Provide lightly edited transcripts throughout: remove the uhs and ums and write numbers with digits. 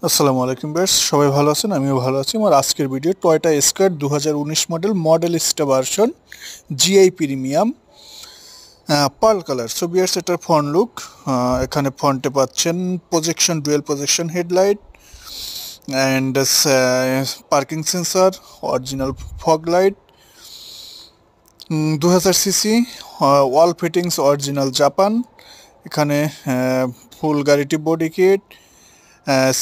আসসালামু আলাইকুম বেস, সবাই ভালো আছেন? আমিও ভালো আছি। আমার আজকের ভিডিও টয়োটা স্কয়ার 2019 মডেল স্টা version GI premium pearl colour. So viewers, এটার ফ্রন্ট লুক। এখানে ফ্রন্টে পাচ্ছেন projection, dual projection headlight and parking sensor, original fog light, 2000 CC, all fittings original Japan. এখানে ফুল গাড়িটি বডি কিট,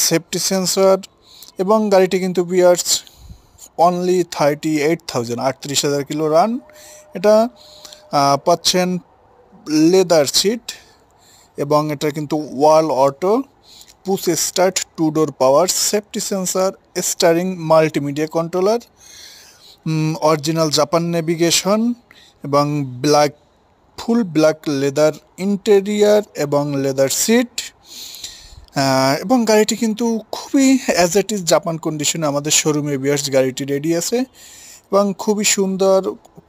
সেফটি সেন্সর, এবং গাড়িটি কিন্তু বিয়ার্স অনলি 38,000, 38,000 কিলো রান। এটা পাচ্ছেন লেদার সিট, এবং এটা কিন্তু all auto, push start, 2 door power, safety sensor, steering, multimedia controller, original Japan navigation, এবং ফুল ব্ল্যাক লেদার ইন্টেরিয়ার এবং লেদার সিট। এবং গাড়িটি কিন্তু খুবই অ্যাজ ইট ইজ জাপান কন্ডিশনে আমাদের শোরুমে বিয়ার্স গাড়িটি রেডি আছে, এবং খুবই সুন্দর,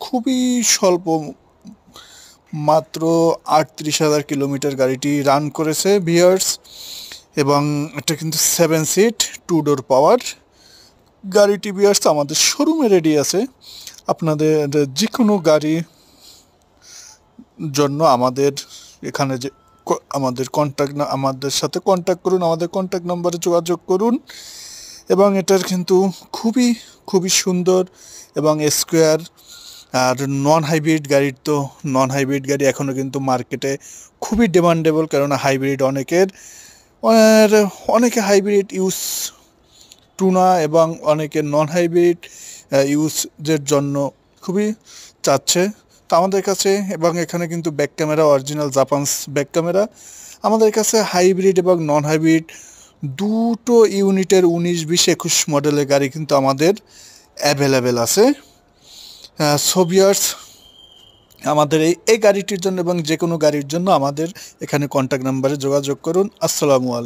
খুবই স্বল্প, মাত্র 38,000 কিলোমিটার গাড়িটি রান করেছে বিয়ার্স। এবং এটা কিন্তু 7 সিট, 2 ডোর পাওয়ার গাড়িটি বিয়ার্স আমাদের শোরুমে রেডি আছে। আপনাদের যে কোনো গাড়ির জন্য আমাদের এখানে যে আমাদের সাথে কন্ট্যাক্ট করুন, আমাদের কন্ট্যাক্ট নম্বরে যোগাযোগ করুন। এবং এটার কিন্তু খুবই খুবই সুন্দর এবং স্কোয়ার। আর নন হাইব্রিড গাড়ির তো নন হাইব্রিড গাড়ি এখনও কিন্তু মার্কেটে খুবই ডিমান্ডেবল, কেননা হাইব্রিড অনেকে হাইব্রিড ইউজ টুনা, এবং অনেকে নন হাইব্রিড ইউজের জন্য খুবই চাচ্ছে। তো আমাদের কাছে, এবং এখানে কিন্তু back camera original জাপানস back camera. আমাদের কাছে হাইব্রিড এবং নন হাইব্রিড দুটো ইউনিটের 19, 20, 21 মডেলের গাড়ি কিন্তু আমাদের অ্যাভেলেবেল আছে। সোভিয়ার্স, আমাদের এই গাড়িটির জন্য এবং যে কোনো গাড়ির জন্য আমাদের এখানে কন্ট্যাক্ট নাম্বারে যোগাযোগ করুন। আসসালামু আলাইকুম।